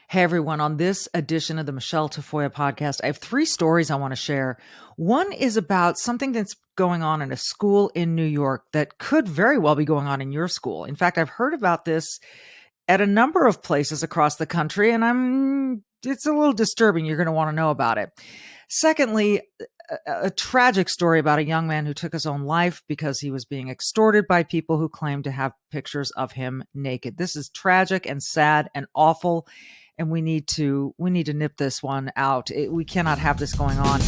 Hey everyone, on this edition of the Michele Tafoya podcast, I have three stories I want to share. One is about something that's going on in a school in New York that could very well be going on in your school. In fact, I've heard about this at a number of places across the country, and it's a little disturbing. You're going to want to know about it. Secondly, a tragic story about a young man who took his own life because he was being extorted by people who claimed to have pictures of him naked. This is tragic and sad and awful, and we need to nip this one out. We cannot have this going on.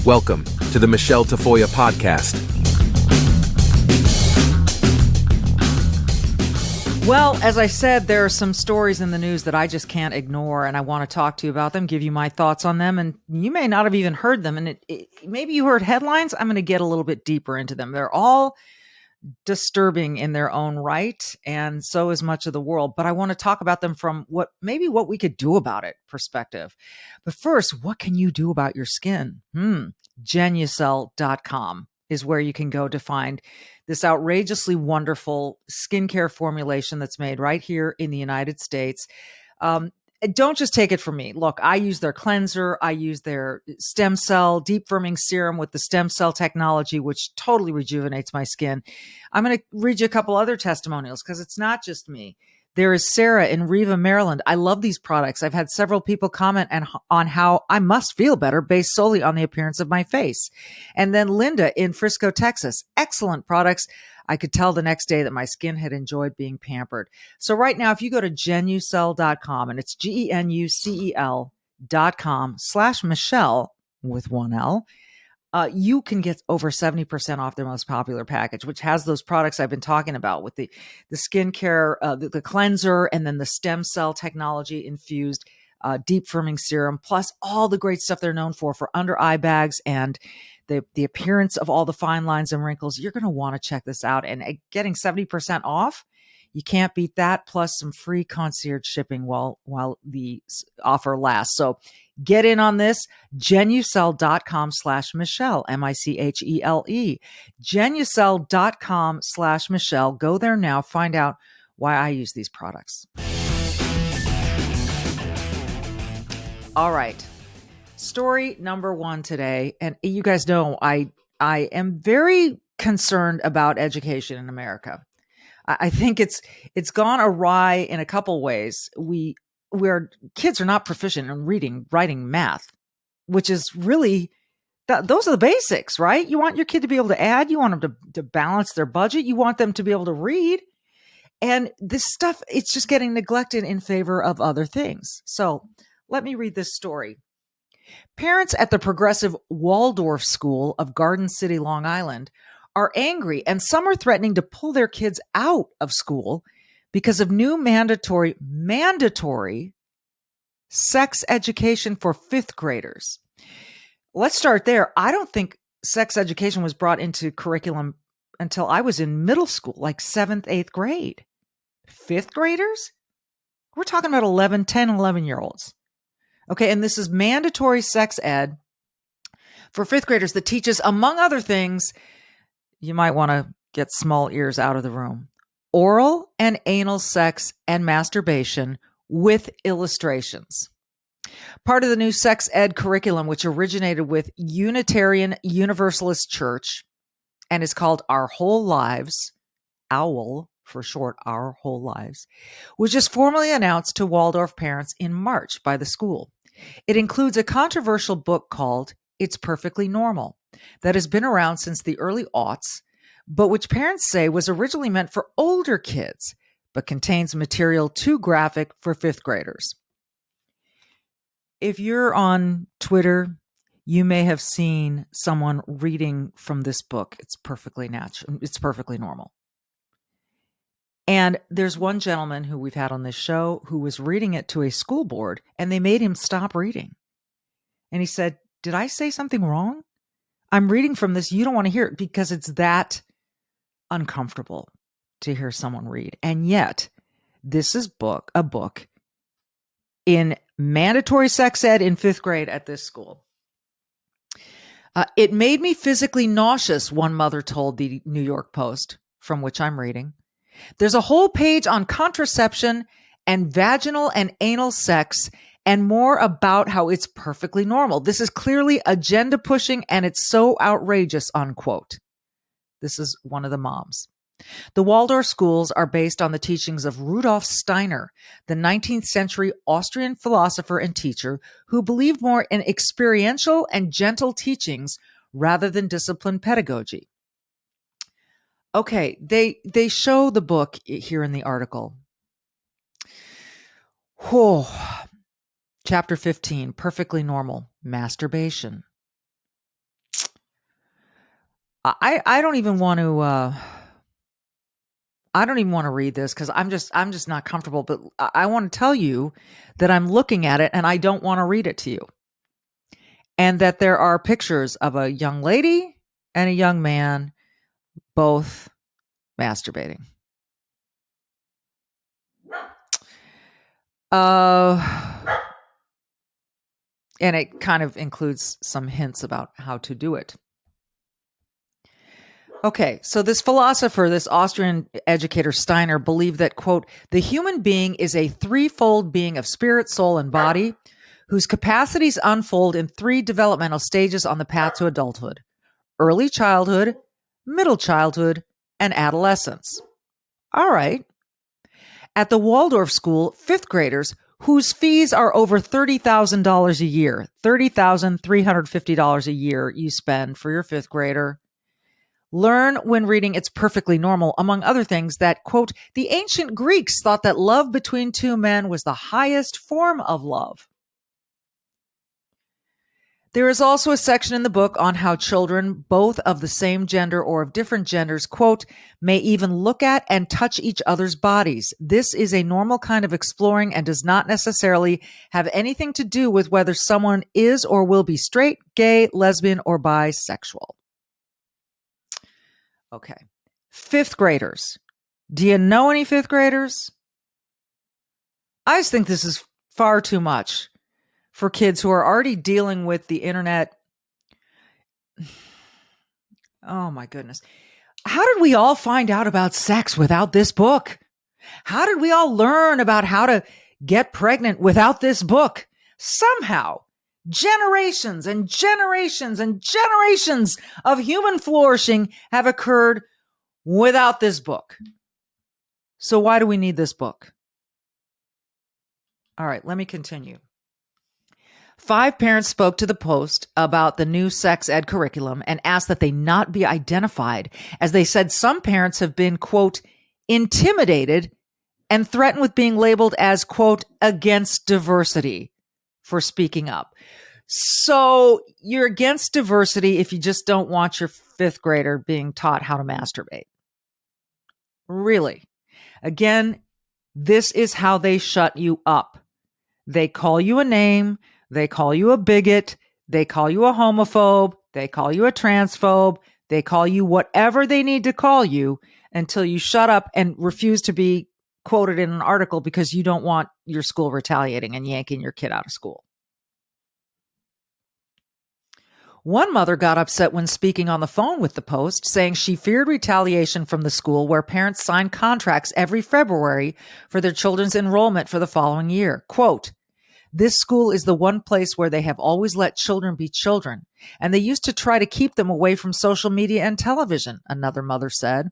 Welcome to the Michele Tafoya podcast. Well, as I said, there are some stories in the news that I just can't ignore, and I want to talk to you about them, give you my thoughts on them, and you may not have even heard them. And maybe you heard headlines. I'm going to get a little bit deeper into them. They're all disturbing in their own right, and so is much of the world. But I want to talk about them from what we could do about it perspective. But first, what can you do about your skin? Genucel.com is where you can go to find this outrageously wonderful skincare formulation that's made right here in the United States. Don't just take it from me. Look, I use their cleanser. I use their stem cell deep firming serum with the stem cell technology, which totally rejuvenates my skin. I'm going to read you a couple other testimonials because it's not just me. There is Sarah in Riva, Maryland. I love these products. I've had several people comment on how I must feel better based solely on the appearance of my face. And then Linda in Frisco, Texas. Excellent products. I could tell the next day that my skin had enjoyed being pampered. So right now, if you go to Genucel.com, and it's GENUCEL.com/Michele with one L, you can get over 70% off their most popular package, which has those products I've been talking about with the skincare, the cleanser, and then the stem cell technology infused deep firming serum, plus all the great stuff they're known for under eye bags and the appearance of all the fine lines and wrinkles. You're going to want to check this out. And getting 70% off, you can't beat that, plus some free concierge shipping while the offer lasts. So get in on this. Genucel.com/Michele, Michele, Genucel.com/Michele. Go there now. Find out why I use these products. All right. Story number one today. And you guys know I am very concerned about education in America. I think it's gone awry in a couple ways. Where kids are not proficient in reading, writing, math, which is really, those are the basics, right? You want your kid to be able to add. You want them to balance their budget. You want them to be able to read. And this stuff, it's just getting neglected in favor of other things. So let me read this story. Parents at the progressive Waldorf School of Garden City, Long Island, are angry, and some are threatening to pull their kids out of school because of new mandatory sex education for fifth graders. Let's start there. I don't think sex education was brought into curriculum until I was in middle school, like 7th, 8th grade. Fifth graders? We're talking about 10, 11-year-olds. Okay, and this is mandatory sex ed for fifth graders that teaches, among other things, you might want to get small ears out of the room, oral and anal sex and masturbation with illustrations. Part of the new sex ed curriculum, which originated with Unitarian Universalist Church and is called Our Whole Lives, OWL for short, Our Whole Lives, was just formally announced to Waldorf parents in March by the school. It includes a controversial book called It's Perfectly Normal that has been around since the early aughts, but which parents say was originally meant for older kids, but contains material too graphic for fifth graders. If you're on Twitter, you may have seen someone reading from this book. It's perfectly natural. It's perfectly normal. And there's one gentleman who we've had on this show who was reading it to a school board, and they made him stop reading. And he said, "Did I say something wrong? I'm reading from this. You don't want to hear it," because it's that uncomfortable to hear someone read. And yet, this is a book in mandatory sex ed in fifth grade at this school. It made me physically nauseous, one mother told the New York Post, from which I'm reading. There's a whole page on contraception and vaginal and anal sex, and more about how it's perfectly normal. This is clearly agenda pushing and it's so outrageous, unquote. This is one of the moms. The Waldorf schools are based on the teachings of Rudolf Steiner, the 19th century Austrian philosopher and teacher who believed more in experiential and gentle teachings rather than disciplined pedagogy. Okay, they show the book here in the article. Whew. Chapter 15, perfectly normal, masturbation. I don't even want to read this because I'm just not comfortable, but I want to tell you that I'm looking at it and I don't want to read it to you. And that there are pictures of a young lady and a young man both masturbating. And it kind of includes some hints about how to do it. Okay, so this philosopher, this Austrian educator Steiner, believed that, quote, the human being is a threefold being of spirit, soul, and body, whose capacities unfold in three developmental stages on the path to adulthood: early childhood, middle childhood, and adolescence. All right. At the Waldorf school, fifth graders, whose fees are over $30,000 a year, $30,350 a year you spend for your fifth grader, learn when reading It's Perfectly Normal, among other things, that, quote, the ancient Greeks thought that love between two men was the highest form of love. There is also a section in the book on how children, both of the same gender or of different genders, quote, may even look at and touch each other's bodies. This is a normal kind of exploring and does not necessarily have anything to do with whether someone is or will be straight, gay, lesbian, or bisexual. Okay. Fifth graders. Do you know any fifth graders? I just think this is far too much for kids who are already dealing with the internet. Oh my goodness. How did we all find out about sex without this book? How did we all learn about how to get pregnant without this book? Somehow, generations and generations and generations of human flourishing have occurred without this book. So why do we need this book? All right, let me continue. 5 parents spoke to the Post about the new sex ed curriculum and asked that they not be identified, as they said some parents have been, quote, intimidated and threatened with being labeled as, quote, against diversity for speaking up. So you're against diversity if you just don't want your fifth grader being taught how to masturbate. Really? Again, this is how they shut you up. They call you a name. They call you a bigot. They call you a homophobe. They call you a transphobe. They call you whatever they need to call you until you shut up and refuse to be quoted in an article because you don't want your school retaliating and yanking your kid out of school. One mother got upset when speaking on the phone with the Post, saying she feared retaliation from the school where parents sign contracts every February for their children's enrollment for the following year. Quote, this school is the one place where they have always let children be children, and they used to try to keep them away from social media and television, another mother said.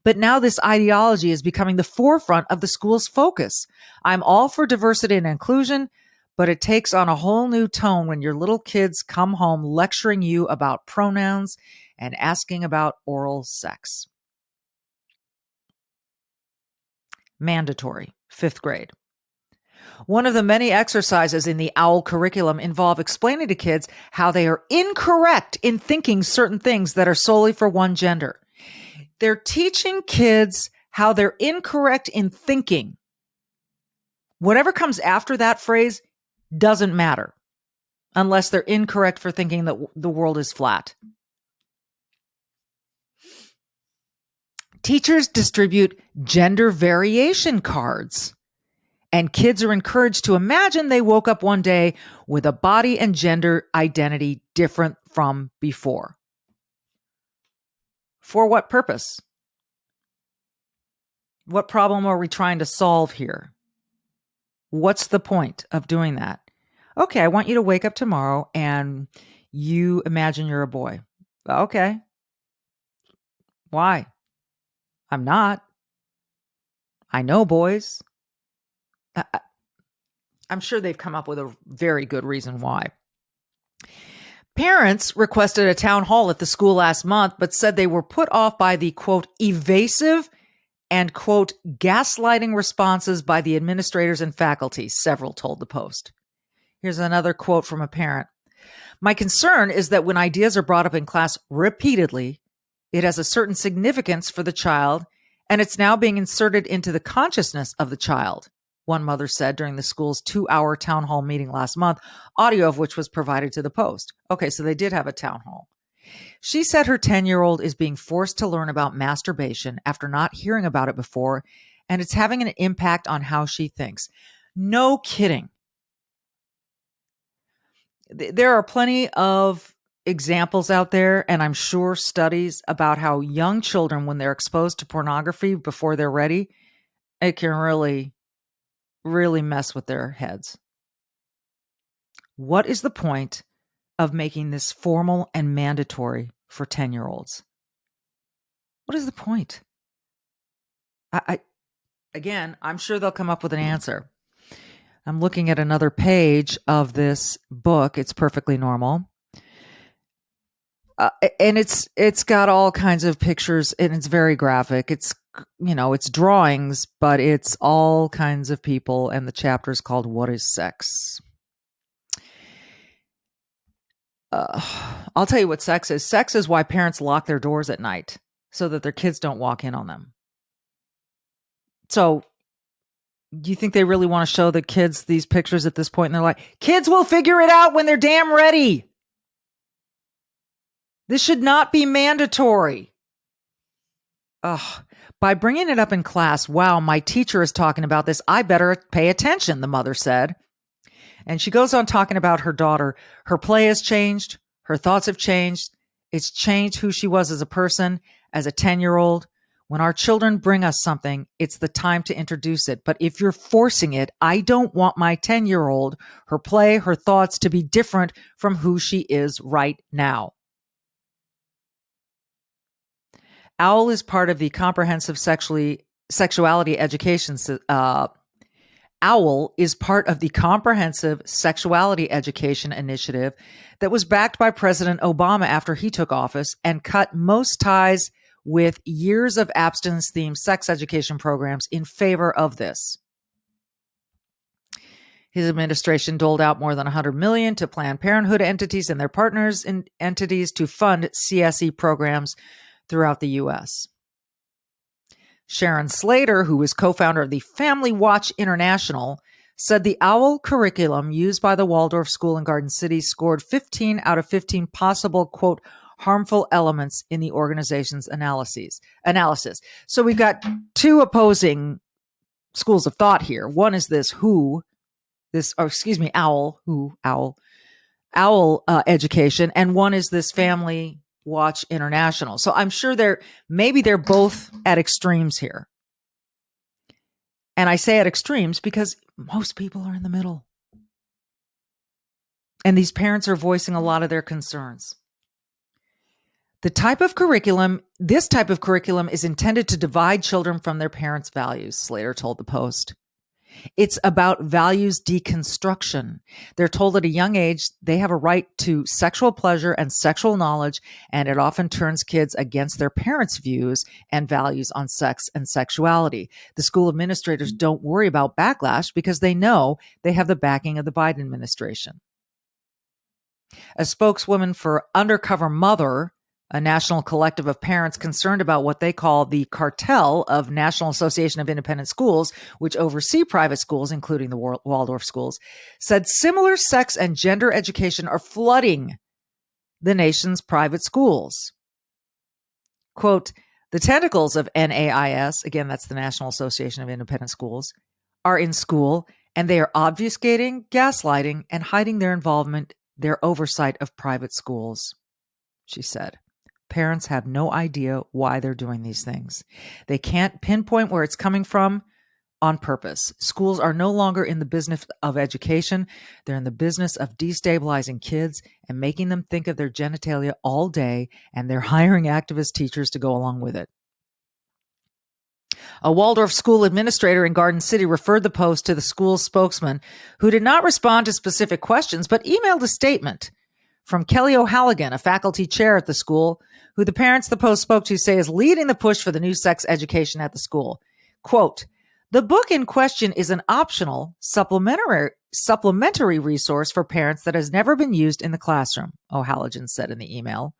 But now this ideology is becoming the forefront of the school's focus. I'm all for diversity and inclusion, but it takes on a whole new tone when your little kids come home lecturing you about pronouns and asking about oral sex. Mandatory, 5th grade. One of the many exercises in the OWL curriculum involve explaining to kids how they are incorrect in thinking certain things that are solely for one gender. They're teaching kids how they're incorrect in thinking. Whatever comes after that phrase doesn't matter unless they're incorrect for thinking that the world is flat. Teachers distribute gender variation cards, and kids are encouraged to imagine they woke up one day with a body and gender identity different from before. For what purpose? What problem are we trying to solve here? What's the point of doing that? Okay, I want you to wake up tomorrow and you imagine you're a boy. Okay. Why? I'm not. I know boys. I'm sure they've come up with a very good reason why. Parents requested a town hall at the school last month, but said they were put off by the, quote, evasive and, quote, gaslighting responses by the administrators and faculty, several told the Post. Here's another quote from a parent. My concern is that when ideas are brought up in class repeatedly, it has a certain significance for the child, and it's now being inserted into the consciousness of the child, one mother said during the school's 2-hour town hall meeting last month, audio of which was provided to the Post. Okay, so they did have a town hall. She said her 10-year-old is being forced to learn about masturbation after not hearing about it before, and it's having an impact on how she thinks. No kidding. There are plenty of examples out there, and I'm sure studies about how young children, when they're exposed to pornography before they're ready, it can really, really mess with their heads. What is the point of making this formal and mandatory for 10-year-olds? What is the point? Again, I'm sure they'll come up with an answer. I'm looking at another page of this book. It's Perfectly Normal. And it's got all kinds of pictures and it's very graphic. It's, it's drawings, but it's all kinds of people. And the chapter is called What is Sex? I'll tell you what sex is. Sex is why parents lock their doors at night so that their kids don't walk in on them. So do you think they really want to show the kids these pictures at this point in their life? Kids will figure it out when they're damn ready. This should not be mandatory. By bringing it up in class, wow, my teacher is talking about this. I better pay attention, the mother said. And she goes on talking about her daughter. Her play has changed. Her thoughts have changed. It's changed who she was as a person, as a 10-year-old. When our children bring us something, it's the time to introduce it. But if you're forcing it, I don't want my 10-year-old, her play, her thoughts to be different from who she is right now. OWL is part of the comprehensive sexuality education. OWL is part of the comprehensive sexuality education initiative that was backed by President Obama after he took office and cut most ties with years of abstinence-themed sex education programs in favor of this. His administration doled out more than $100 million to Planned Parenthood entities and their partners in entities to fund CSE programs throughout the U.S. Sharon Slater, who is co-founder of the Family Watch International, said the OWL curriculum used by the Waldorf School in Garden City scored 15 out of 15 possible, quote, harmful elements in the organization's analysis. So we've got two opposing schools of thought here. One is OWL education, and one is this Family Watch International. So I'm sure they're both at extremes here. And I say at extremes because most people are in the middle. And these parents are voicing a lot of their concerns. This type of curriculum is intended to divide children from their parents' values, Slater told the Post. It's about values deconstruction. They're told at a young age they have a right to sexual pleasure and sexual knowledge, and it often turns kids against their parents' views and values on sex and sexuality. The school administrators don't worry about backlash because they know they have the backing of the Biden administration. A spokeswoman for Undercover Mother, a national collective of parents concerned about what they call the cartel of National Association of Independent Schools, which oversee private schools, including the Waldorf schools, said similar sex and gender education are flooding the nation's private schools. Quote, the tentacles of NAIS, again, that's the National Association of Independent Schools, are in school, and they are obfuscating, gaslighting, and hiding their involvement, their oversight of private schools, she said. Parents have no idea why they're doing these things. They can't pinpoint where it's coming from on purpose. Schools are no longer in the business of education. They're in the business of destabilizing kids and making them think of their genitalia all day, and they're hiring activist teachers to go along with it. A Waldorf school administrator in Garden City referred the post to the school's spokesman, who did not respond to specific questions, but emailed a statement from Kelly O'Halligan, a faculty chair at the school, who the parents the post spoke to say is leading the push for the new sex education at the school. Quote, "The book in question is an optional, supplementary resource for parents that has never been used in the classroom," O'Halligan said in the email.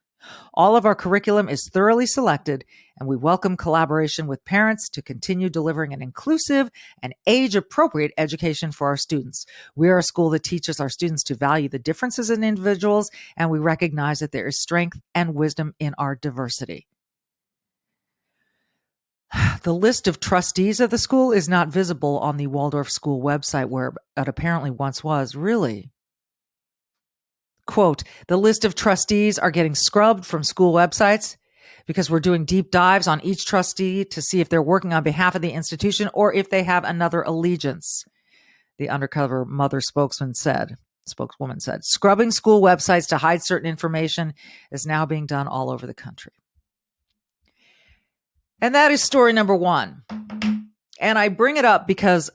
"All of our curriculum is thoroughly selected, and we welcome collaboration with parents to continue delivering an inclusive and age-appropriate education for our students. We are a school that teaches our students to value the differences in individuals, and we recognize that there is strength and wisdom in our diversity." The list of trustees of the school is not visible on the Waldorf school website, where it apparently once was. Really? Quote, "The list of trustees are getting scrubbed from school websites because we're doing deep dives on each trustee to see if they're working on behalf of the institution or if they have another allegiance," the undercover mother spokeswoman said. Scrubbing school websites to hide certain information is now being done all over the country. And that is story number one. And I bring it up because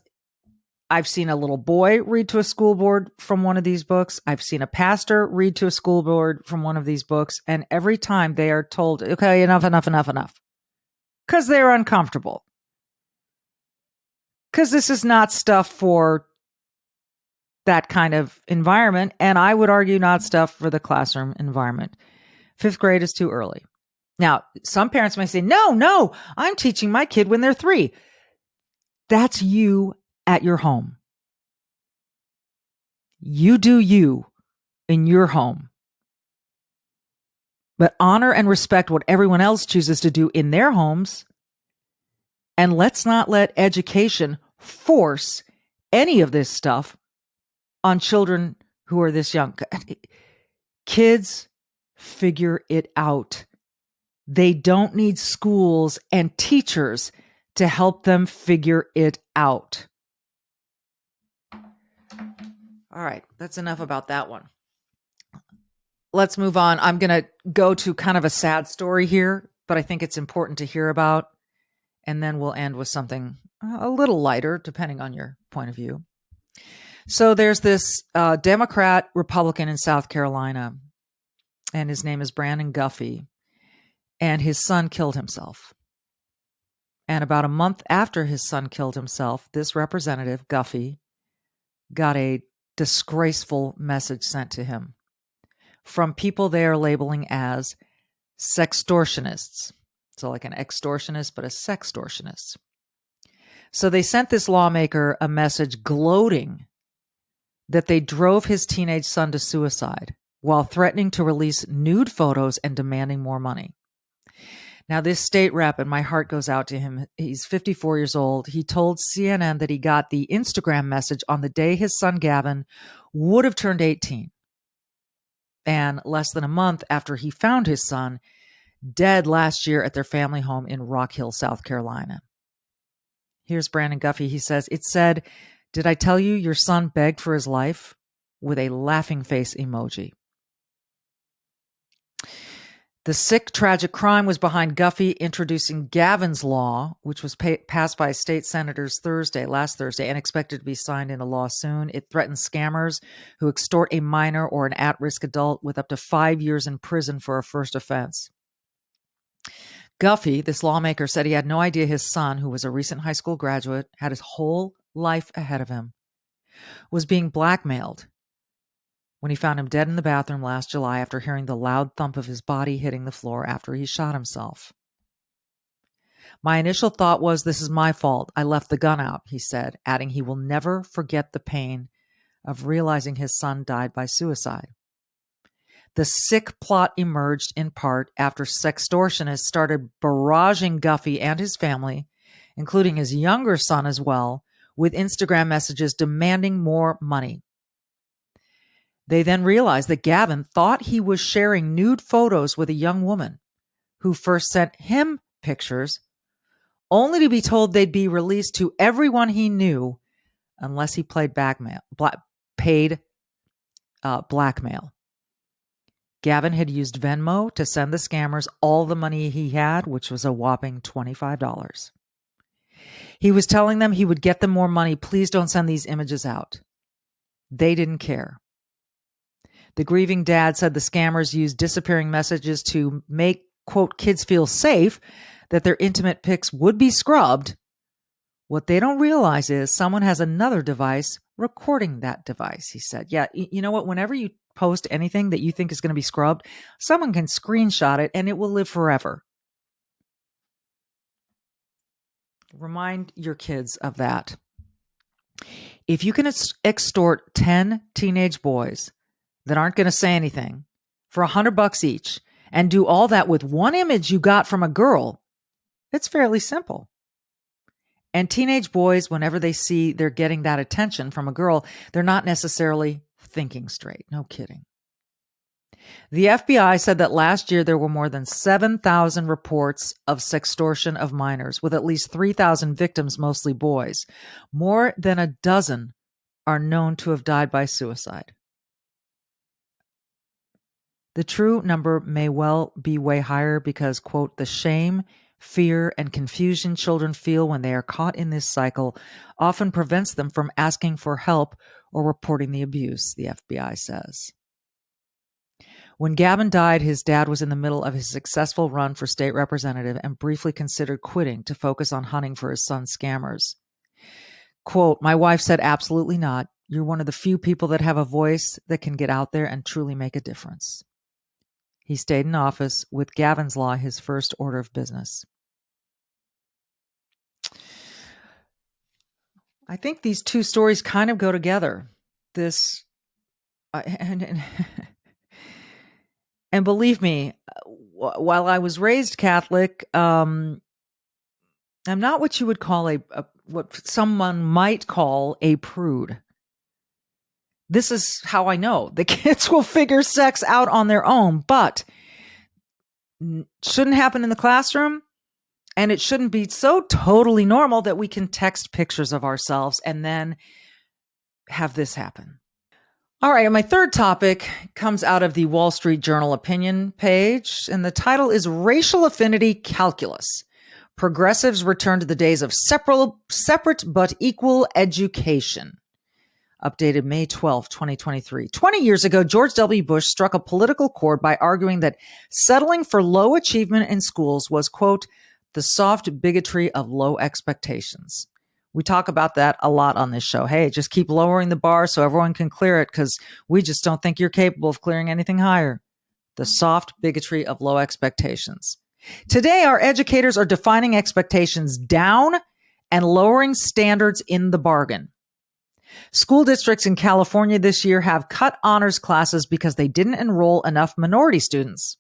I've seen a little boy read to a school board from one of these books. I've seen a pastor read to a school board from one of these books. And every time they are told, okay, enough. Because they're uncomfortable. Because this is not stuff for that kind of environment. And I would argue not stuff for the classroom environment. 5th grade is too early. Now, some parents may say, no, I'm teaching my kid when they're 3. That's you at your home. You do you in your home. But honor and respect what everyone else chooses to do in their homes. And let's not let education force any of this stuff on children who are this young. Kids figure it out. They don't need schools and teachers to help them figure it out. All right, that's enough about that one. Let's move on. I'm going to go to kind of a sad story here, but I think it's important to hear about. And then we'll end with something a little lighter, depending on your point of view. So there's this Democrat Republican in South Carolina, and his name is Brandon Guffey, and his son killed himself. And about a month after his son killed himself, this representative, Guffey, got a disgraceful message sent to him from people they are labeling as sextortionists. So like an extortionist, but a sextortionist. So they sent this lawmaker a message gloating that they drove his teenage son to suicide while threatening to release nude photos and demanding more money. Now, this state rep, and my heart goes out to him, he's 54 years old. He told CNN that he got the Instagram message on the day his son Gavin would have turned 18. And less than a month after he found his son dead last year at their family home in Rock Hill, South Carolina. Here's Brandon Guffey. He says, "It said, 'Did I tell you your son begged for his life?' with a laughing face emoji." The sick, tragic crime was behind Guffey introducing Gavin's Law, which was passed by state senators last Thursday, and expected to be signed into law soon. It threatens scammers who extort a minor or an at-risk adult with up to 5 years in prison for a first offense. Guffey, this lawmaker, said he had no idea his son, who was a recent high school graduate, had his whole life ahead of him, was being blackmailed when he found him dead in the bathroom last July after hearing the loud thump of his body hitting the floor after he shot himself. "My initial thought was, this is my fault. I left the gun out," he said, adding he will never forget the pain of realizing his son died by suicide. The sick plot emerged in part after sextortionists started barraging Guffey and his family, including his younger son as well, with Instagram messages demanding more money. They then realized that Gavin thought he was sharing nude photos with a young woman who first sent him pictures, only to be told they'd be released to everyone he knew unless he paid blackmail. Gavin had used Venmo to send the scammers all the money he had, which was a whopping $25. He was telling them he would get them more money. Please don't send these images out. They didn't care. The grieving dad said the scammers used disappearing messages to make, quote, kids feel safe, that their intimate pics would be scrubbed. What they don't realize is someone has another device recording that device, he said. Yeah, you know what? Whenever you post anything that you think is going to be scrubbed, someone can screenshot it and it will live forever. Remind your kids of that. If you can extort 10 teenage boys that aren't going to say anything for $100 each and do all that with one image you got from a girl, it's fairly simple. And teenage boys, whenever they see they're getting that attention from a girl, they're not necessarily thinking straight. No kidding. The FBI said that last year there were more than 7,000 reports of sextortion of minors, with at least 3,000 victims, mostly boys. More than a dozen are known to have died by suicide. The true number may well be way higher because, quote, the shame, fear, and confusion children feel when they are caught in this cycle often prevents them from asking for help or reporting the abuse, the FBI says. When Gavin died, his dad was in the middle of his successful run for state representative and briefly considered quitting to focus on hunting for his son's scammers. Quote, my wife said, absolutely not. You're one of the few people that have a voice that can get out there and truly make a difference. He stayed in office with Gavin's Law, his first order of business. I think these two stories kind of go together. And believe me, while I was raised Catholic, I'm not what you would call what someone might call a prude. This is how I know the kids will figure sex out on their own, but shouldn't happen in the classroom. And it shouldn't be so totally normal that we can text pictures of ourselves and then have this happen. All right. And my third topic comes out of the Wall Street Journal opinion page. And the title is Racial Affinity Calculus. Progressives return to the days of separate but equal education. Updated May 12, 2023. 20 years ago, George W. Bush struck a political chord by arguing that settling for low achievement in schools was, quote, the soft bigotry of low expectations. We talk about that a lot on this show. Hey, just keep lowering the bar so everyone can clear it because we just don't think you're capable of clearing anything higher. The soft bigotry of low expectations. Today, our educators are defining expectations down and lowering standards in the bargain. School districts in California this year have cut honors classes because they didn't enroll enough minority students.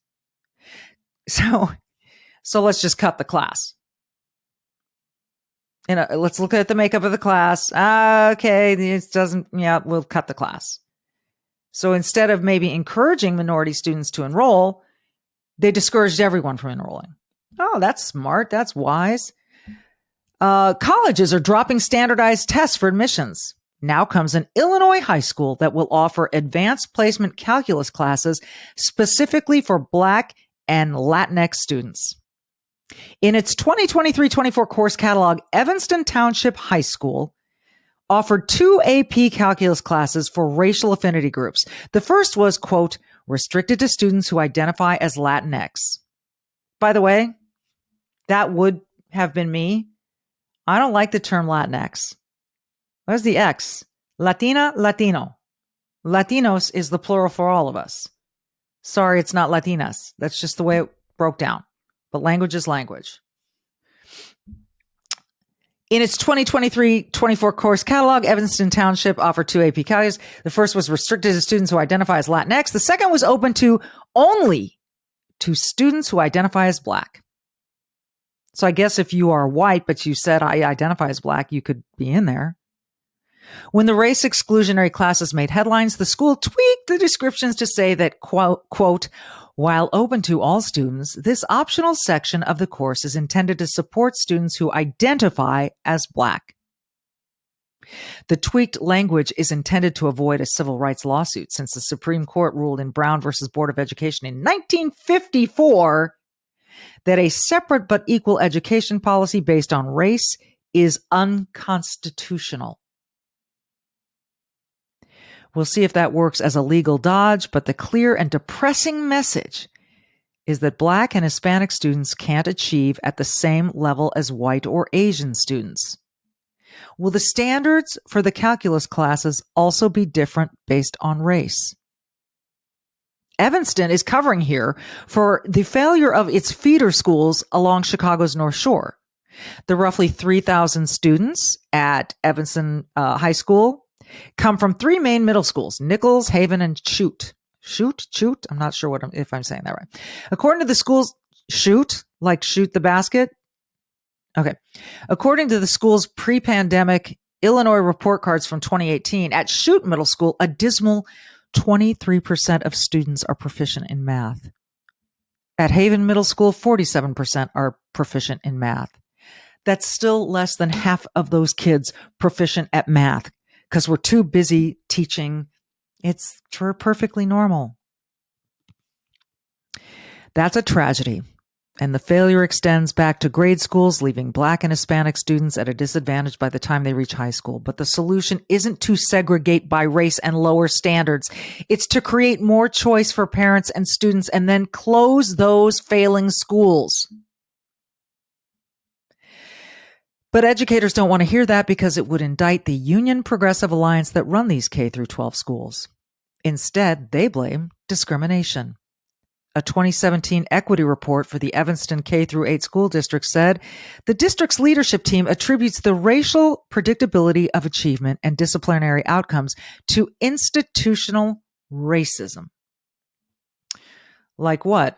So let's just cut the class. Let's look at the makeup of the class. Okay, we'll cut the class. So instead of maybe encouraging minority students to enroll, they discouraged everyone from enrolling. Oh, that's smart. That's wise. Colleges are dropping standardized tests for admissions. Now comes an Illinois high school that will offer advanced placement calculus classes specifically for Black and Latinx students. In its 2023-24 course catalog, Evanston Township High School offered 2 AP calculus classes for racial affinity groups. The first was, quote, restricted to students who identify as Latinx. By the way, that would have been me. I don't like the term Latinx. Where's the X? Latina, Latino. Latinos is the plural for all of us. Sorry, it's not Latinas. That's just the way it broke down. But language is language. In its 2023-24 course catalog, Evanston Township offered 2 AP calculus. The first was restricted to students who identify as Latinx. The second was open to only to students who identify as Black. So I guess if you are white, but you said I identify as Black, you could be in there. When the race exclusionary classes made headlines, the school tweaked the descriptions to say that, quote, While open to all students, this optional section of the course is intended to support students who identify as Black. The tweaked language is intended to avoid a civil rights lawsuit, since the Supreme Court ruled in Brown versus Board of Education in 1954 that a separate but equal education policy based on race is unconstitutional. We'll see if that works as a legal dodge, but the clear and depressing message is that Black and Hispanic students can't achieve at the same level as white or Asian students. Will the standards for the calculus classes also be different based on race? Evanston is covering here for the failure of its feeder schools along Chicago's North Shore. The roughly 3,000 students at Evanston High School come from three main middle schools: Nichols, Haven, and Chute. Chute? I'm not sure if I'm saying that right. According to the school's Chute, like shoot the basket. Okay. According to the school's pre-pandemic Illinois report cards from 2018, at Chute Middle School, a dismal 23% of students are proficient in math. At Haven Middle School, 47% are proficient in math. That's still less than half of those kids proficient at math because we're too busy teaching. It's perfectly normal. That's a tragedy. And the failure extends back to grade schools, leaving Black and Hispanic students at a disadvantage by the time they reach high school. But the solution isn't to segregate by race and lower standards. It's to create more choice for parents and students and then close those failing schools. But educators don't want to hear that because it would indict the Union Progressive Alliance that run these K through 12 schools. Instead, they blame discrimination. A 2017 equity report for the Evanston K through 8 school district said the district's leadership team attributes the racial predictability of achievement and disciplinary outcomes to institutional racism. Like what?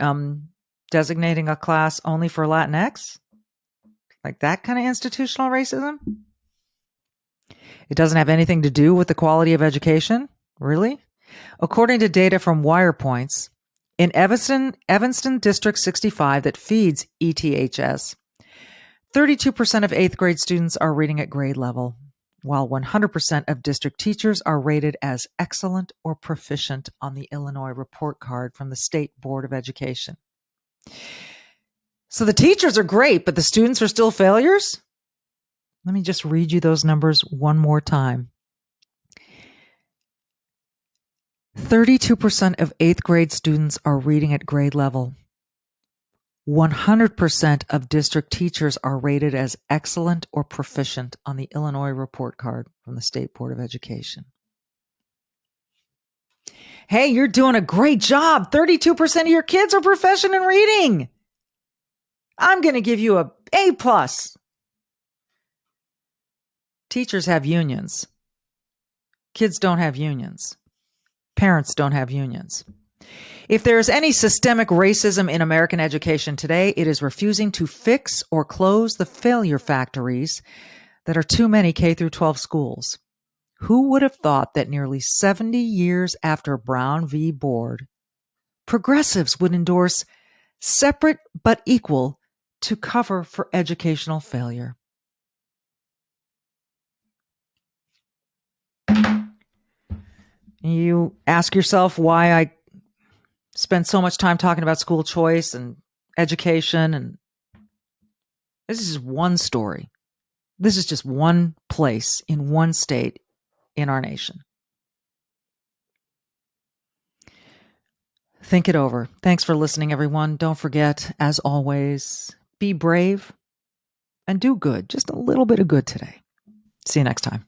Designating a class only for Latinx? Like that kind of institutional racism? It doesn't have anything to do with the quality of education? Really? According to data from WirePoints, in Evanston District 65 that feeds ETHS, 32% of 8th grade students are reading at grade level, while 100% of district teachers are rated as excellent or proficient on the Illinois report card from the State Board of Education. So the teachers are great, but the students are still failures? Let me just read you those numbers one more time. 32% of 8th grade students are reading at grade level. 100% of district teachers are rated as excellent or proficient on the Illinois report card from the State Board of Education. Hey, you're doing a great job. 32% of your kids are proficient in reading. I'm going to give you a A+. Teachers have unions. Kids don't have unions. Parents don't have unions. If there is any systemic racism in American education today, it is refusing to fix or close the failure factories that are too many K through 12 schools. Who would have thought that nearly 70 years after Brown v. Board, progressives would endorse separate but equal to cover for educational failure? You ask yourself why I spend so much time talking about school choice and education, and this is just one story. This is just one place in one state in our nation. Think it over. Thanks for listening, everyone. Don't forget, as always, be brave and do good. Just a little bit of good today. See you next time.